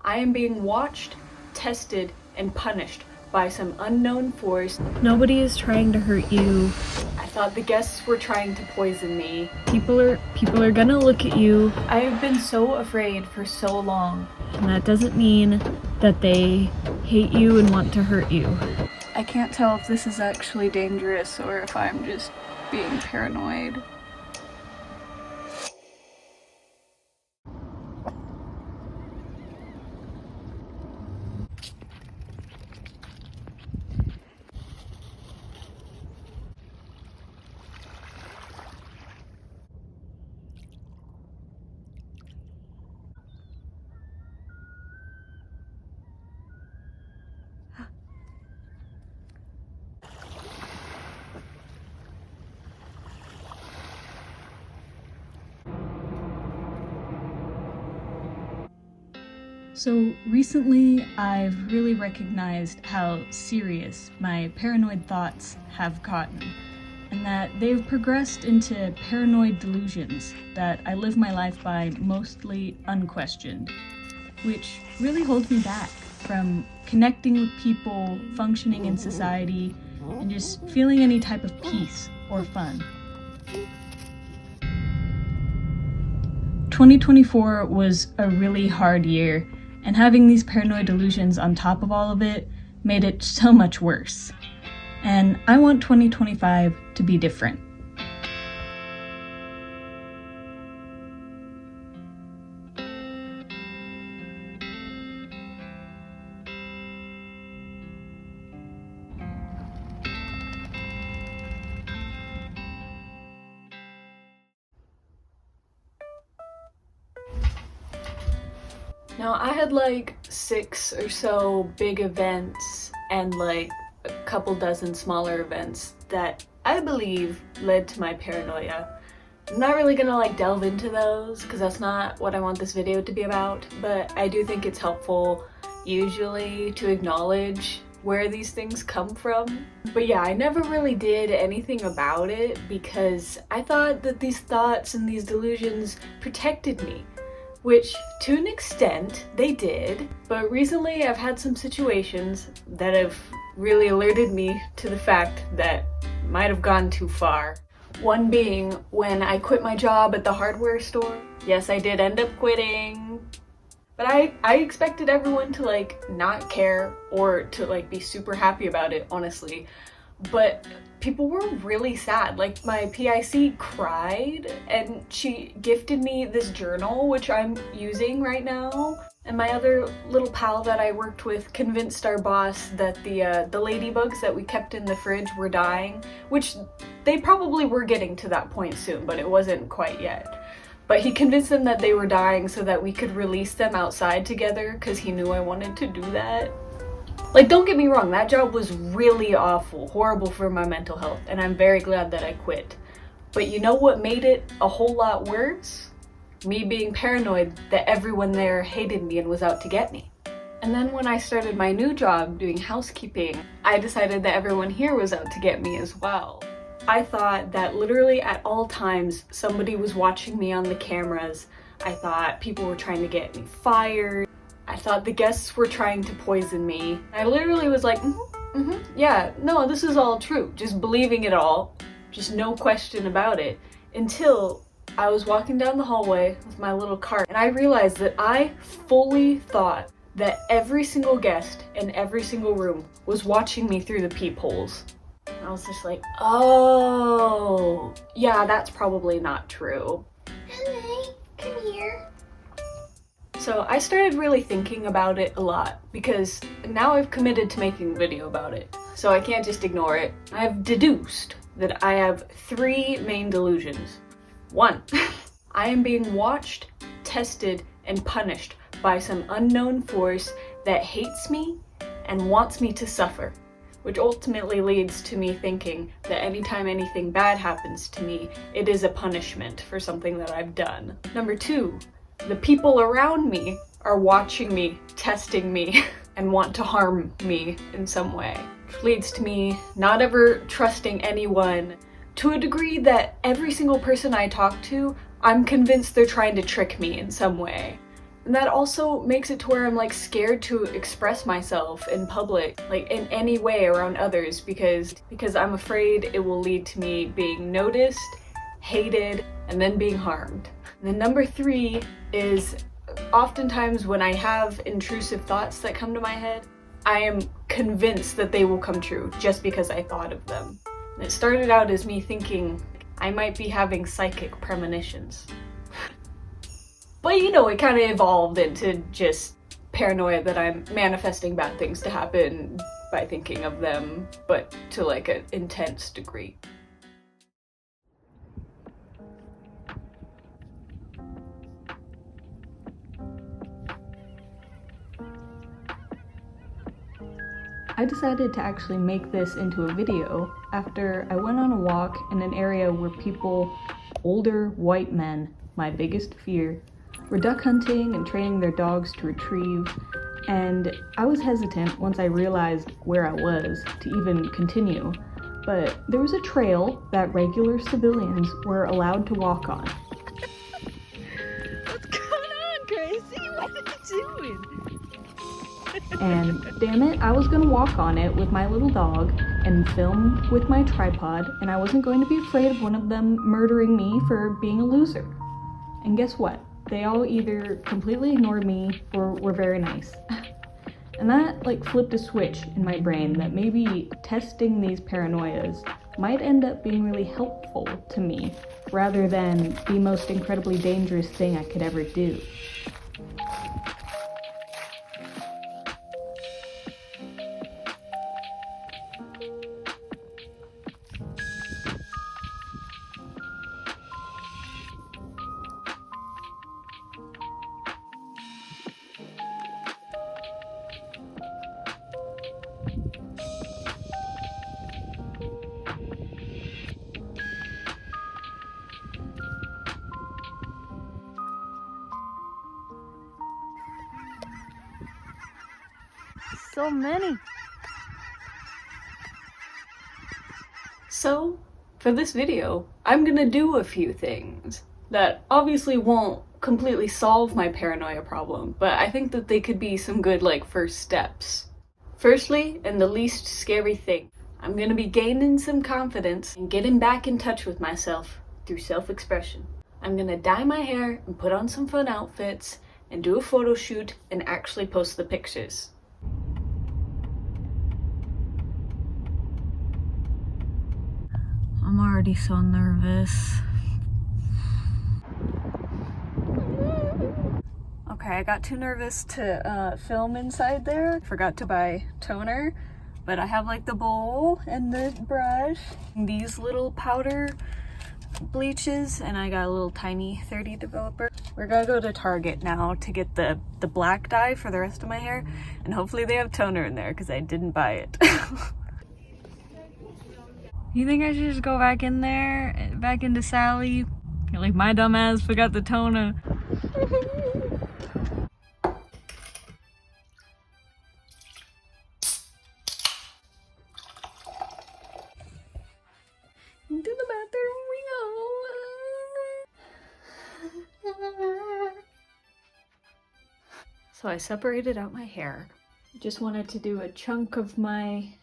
I am being watched, tested, and punished by some unknown force. Nobody is trying to hurt you. I thought the guests were trying to poison me. People are gonna look at you. I have been so afraid for so long. And that doesn't mean that they hate you and want to hurt you. I can't tell if this is actually dangerous or if I'm just being paranoid. So recently, I've really recognized how serious my paranoid thoughts have gotten, and that they've progressed into paranoid delusions that I live my life by mostly unquestioned, which really holds me back from connecting with people, functioning in society, and just feeling any type of peace or fun. 2024 was a really hard year, and having these paranoid delusions on top of all of it made it so much worse. And I want 2025 to be different. Now, I had like 6 or so big events and like a couple dozen smaller events that I believe led to my paranoia. I'm not really gonna like delve into those because that's not what I want this video to be about, but I do think it's helpful usually to acknowledge where these things come from. But yeah, I never really did anything about it because I thought that these thoughts and these delusions protected me. Which, to an extent, they did, but recently I've had some situations that have really alerted me to the fact that might have gone too far. One being when I quit my job at the hardware store. Yes, I did end up quitting, but I expected everyone to like not care or to like be super happy about it, honestly. But people were really sad. Like my PIC cried and she gifted me this journal, which I'm using right now. And my other little pal that I worked with convinced our boss that the ladybugs that we kept in the fridge were dying, which they probably were getting to that point soon, but it wasn't quite yet. But he convinced them that they were dying so that we could release them outside together because he knew I wanted to do that. Like, don't get me wrong, that job was really awful, horrible for my mental health, and I'm very glad that I quit. But you know what made it a whole lot worse? Me being paranoid that everyone there hated me and was out to get me. And then when I started my new job doing housekeeping, I decided that everyone here was out to get me as well. I thought that literally at all times somebody was watching me on the cameras. I thought people were trying to get me fired. I thought the guests were trying to poison me. I literally was like, yeah, no, this is all true. Just believing it all. Just no question about it. Until I was walking down the hallway with my little cart and I realized that I fully thought that every single guest in every single room was watching me through the peepholes. And I was just like, oh, yeah, that's probably not true. Henry, come here. So I started really thinking about it a lot because now I've committed to making a video about it. So I can't just ignore it. I've deduced that I have 3 main delusions. 1, I am being watched, tested, and punished by some unknown force that hates me and wants me to suffer, which ultimately leads to me thinking that anytime anything bad happens to me, it is a punishment for something that I've done. Number 2, the people around me are watching me, testing me, and want to harm me in some way. Which leads to me not ever trusting anyone to a degree that every single person I talk to, I'm convinced they're trying to trick me in some way. And that also makes it to where I'm like scared to express myself in public, like in any way around others, because I'm afraid it will lead to me being noticed, hated, and then being harmed. And then number 3 is oftentimes when I have intrusive thoughts that come to my head, I am convinced that they will come true just because I thought of them. And it started out as me thinking I might be having psychic premonitions. But you know, it kind of evolved into just paranoia that I'm manifesting bad things to happen by thinking of them, but to like an intense degree. I decided to actually make this into a video after I went on a walk in an area where people, older white men, my biggest fear, were duck hunting and training their dogs to retrieve, and I was hesitant once I realized where I was to even continue, but there was a trail that regular civilians were allowed to walk on. What's going on, Gracie? What are you doing? And damn it, I was gonna walk on it with my little dog and film with my tripod, and I wasn't going to be afraid of one of them murdering me for being a loser. And guess what? They all either completely ignored me or were very nice. And that like flipped a switch in my brain that maybe testing these paranoias might end up being really helpful to me rather than the most incredibly dangerous thing I could ever do. So many. So, for this video, I'm gonna do a few things that obviously won't completely solve my paranoia problem, but I think that they could be some good like first steps. Firstly, and the least scary thing, I'm gonna be gaining some confidence and getting back in touch with myself through self-expression. I'm gonna dye my hair and put on some fun outfits and do a photo shoot and actually post the pictures. I'm already so nervous. Okay, I got too nervous to film inside there. Forgot to buy toner, but I have like the bowl and the brush, these little powder bleaches, and I got a little tiny 30 developer. We're gonna go to Target now to get the black dye for the rest of my hair, and hopefully they have toner in there because I didn't buy it. You think I should just go back in there, back into Sally? Like my dumb ass forgot the toner. Into the bathroom we go. So I separated out my hair. Just wanted to do a chunk of my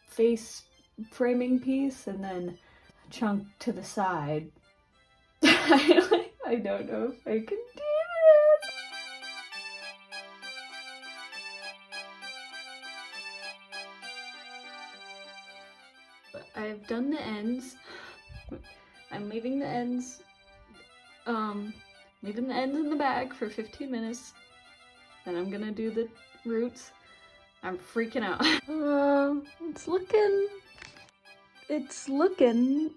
face framing piece and then a chunk to the side. I don't know if I can do this. But I've done the ends. I'm leaving the ends in the bag for 15 minutes. Then I'm gonna do the roots. I'm freaking out. It's looking.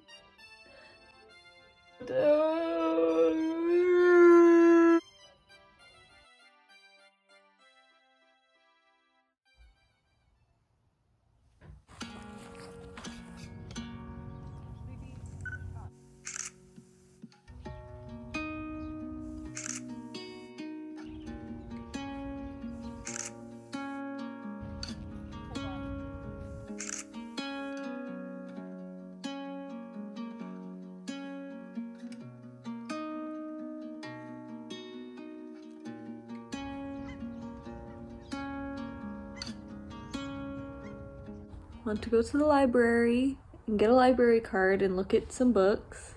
want to go to the library and get a library card and look at some books.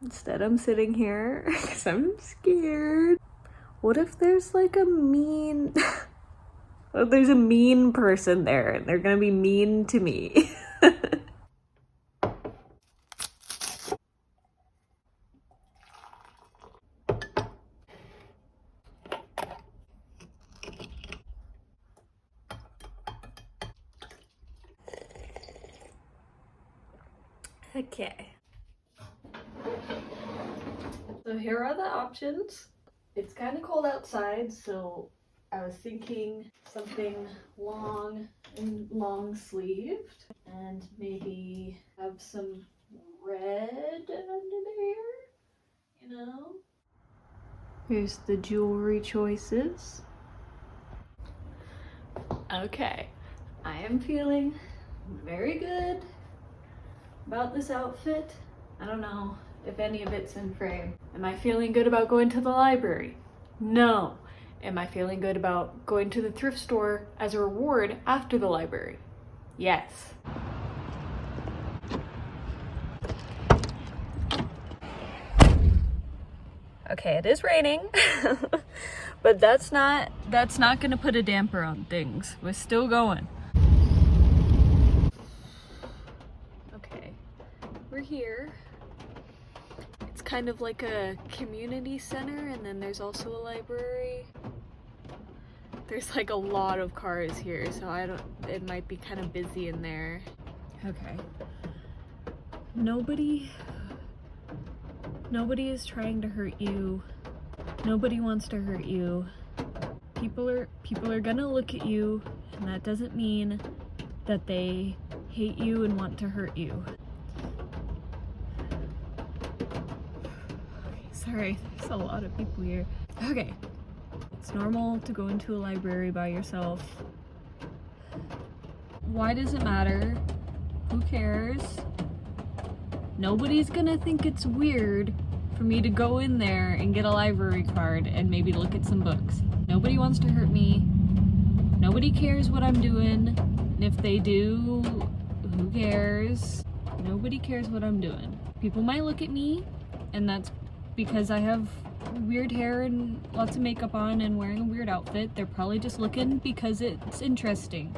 Instead, I'm sitting here because I'm scared. What if there's like a mean... What if there's a mean person there and they're gonna be mean to me? Okay. So here are the options. It's kind of cold outside, so I was thinking something long and long sleeved and maybe have some red under there, you know? Here's the jewelry choices. Okay, I am feeling very good about this outfit. I don't know if any of it's in frame. Am I feeling good about going to the library? No. Am I feeling good about going to the thrift store as a reward after the library? Yes. Okay, it is raining, but that's not gonna put a damper on things. We're still going. Okay, we're here. It's kind of like a community center, and then there's also a library. There's like a lot of cars here, so it might be kind of busy in there. Okay. Nobody is trying to hurt you. Nobody wants to hurt you. People are gonna look at you, and that doesn't mean that they hate you and want to hurt you. Sorry, there's a lot of people here. Okay. It's normal to go into a library by yourself. Why does it matter? Who cares? Nobody's gonna think it's weird for me to go in there and get a library card and maybe look at some books. Nobody wants to hurt me. Nobody cares what I'm doing. And if they do, who cares? Nobody cares what I'm doing. People might look at me, and that's because I have weird hair and lots of makeup on and wearing a weird outfit. They're probably just looking because it's interesting.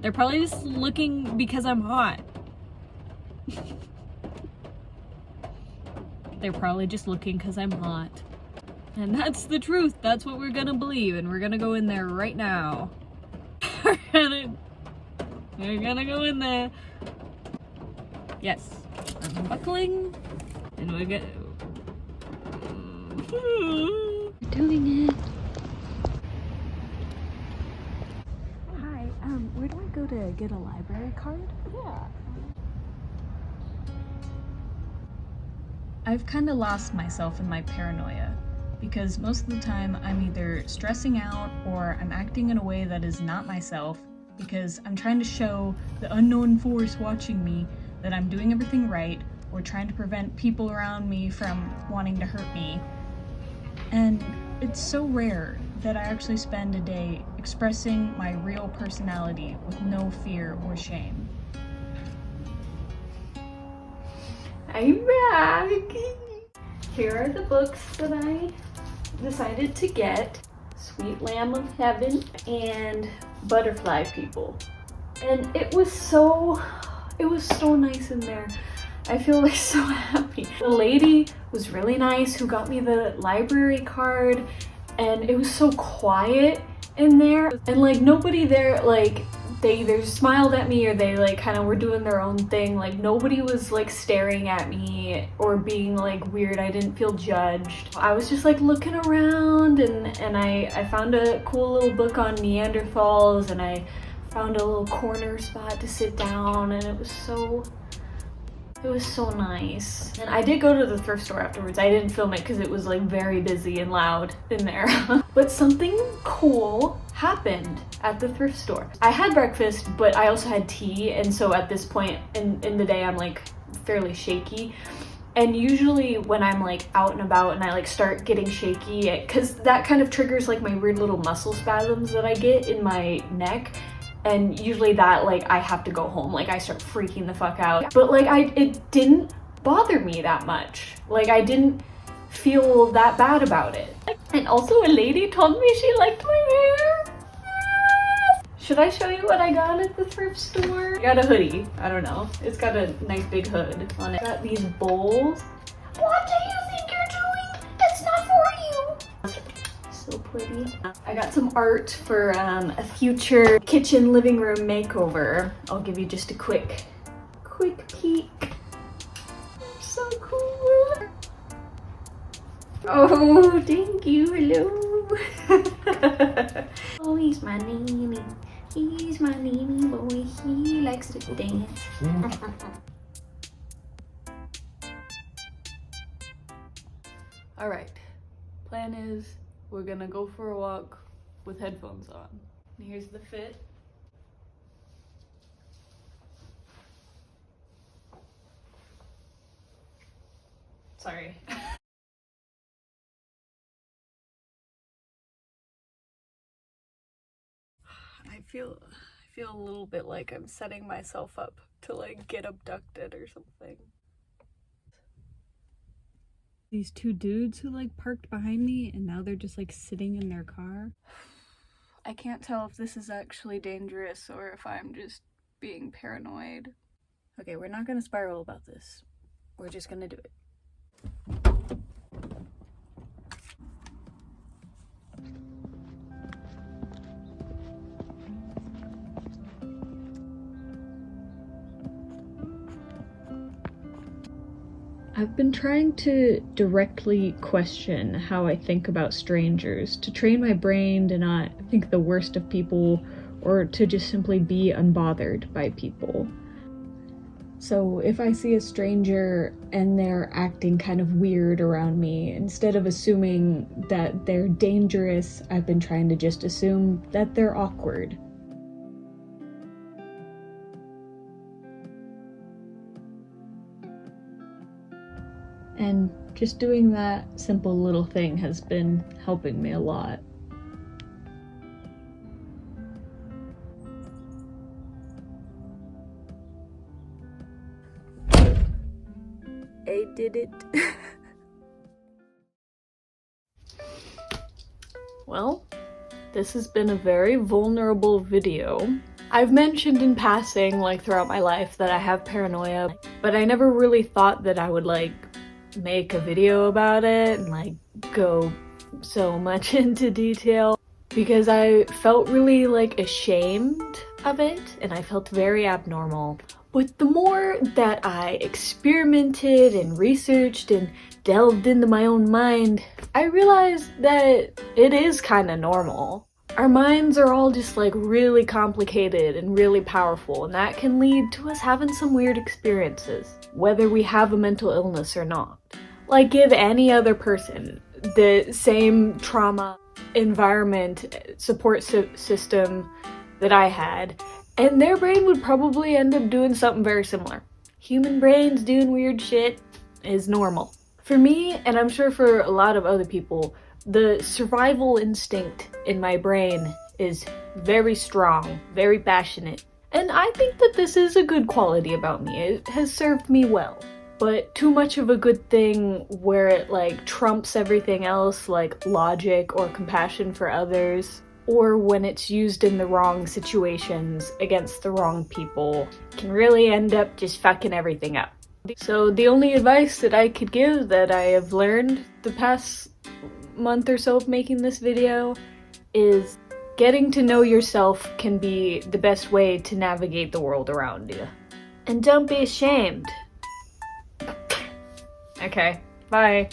They're probably just looking because I'm hot. They're probably just looking because I'm hot. And that's the truth. That's what we're gonna believe, and we're gonna go in there right now. We're gonna go in there. Yes, I'm buckling, and we're gonna... We're doing it. Hi, where do I go to get a library card? Yeah. I've kind of lost myself in my paranoia, because most of the time I'm either stressing out or I'm acting in a way that is not myself, because I'm trying to show the unknown force watching me that I'm doing everything right, or trying to prevent people around me from wanting to hurt me. And it's so rare that I actually spend a day expressing my real personality with no fear or shame. I'm back! Here are the books that I decided to get. Sweet Lamb of Heaven and Butterfly People. And it was so nice in there. I feel like so happy. The lady was really nice who got me the library card, and it was so quiet in there. And like nobody there, like they either smiled at me or they like kind of were doing their own thing. Like nobody was like staring at me or being like weird. I didn't feel judged. I was just like looking around, and I found a cool little book on Neanderthals, and I found a little corner spot to sit down, and it was so nice. And I did go to the thrift store afterwards. I didn't film it because it was like very busy and loud in there. But something cool happened at the thrift store. I had breakfast, but I also had tea, and so at this point in the day I'm like fairly shaky. And usually when I'm like out and about and I like start getting shaky, because that kind of triggers like my weird little muscle spasms that I get in my neck. And usually that, like, I have to go home. Like, I start freaking the fuck out. But like, it didn't bother me that much. Like, I didn't feel that bad about it. And also a lady told me she liked my hair. Should I show you what I got at the thrift store? I got a hoodie. I don't know. It's got a nice big hood on it. Got these bowls. What do you think you're doing? That's not for you. So pretty. I got some art for a future kitchen living room makeover. I'll give you just a quick peek. So cool. Oh, thank you. Hello. Oh, he's my nanny. He's my nanny boy. He likes to dance. All right. Plan is we're gonna go for a walk with headphones on. And here's the fit. Sorry. I feel a little bit like I'm setting myself up to like get abducted or something. These two dudes who like parked behind me and now they're just like sitting in their car. I can't tell if this is actually dangerous or if I'm just being paranoid. Okay, we're not gonna spiral about this. We're just gonna do it. I've been trying to directly question how I think about strangers, to train my brain to not think the worst of people or to just simply be unbothered by people. So if I see a stranger and they're acting kind of weird around me, instead of assuming that they're dangerous, I've been trying to just assume that they're awkward. And just doing that simple little thing has been helping me a lot. I did it. Well, this has been a very vulnerable video. I've mentioned in passing, like throughout my life, that I have paranoia, but I never really thought that I would like make a video about it and like go so much into detail because I felt really like ashamed of it and I felt very abnormal. But the more that I experimented and researched and delved into my own mind, I realized that it is kind of normal. Our minds are all just like really complicated and really powerful, and that can lead to us having some weird experiences, whether we have a mental illness or not. Like, give any other person the same trauma, environment, support system that I had, and their brain would probably end up doing something very similar. Human brains doing weird shit is normal. For me, and I'm sure for a lot of other people, the survival instinct in my brain is very strong, very passionate. And I think that this is a good quality about me. It has served me well. But too much of a good thing where it like trumps everything else, like logic or compassion for others, or when it's used in the wrong situations against the wrong people, can really end up just fucking everything up. So the only advice that I could give that I have learned the past month or so of making this video is getting to know yourself can be the best way to navigate the world around you. And don't be ashamed. Okay, bye.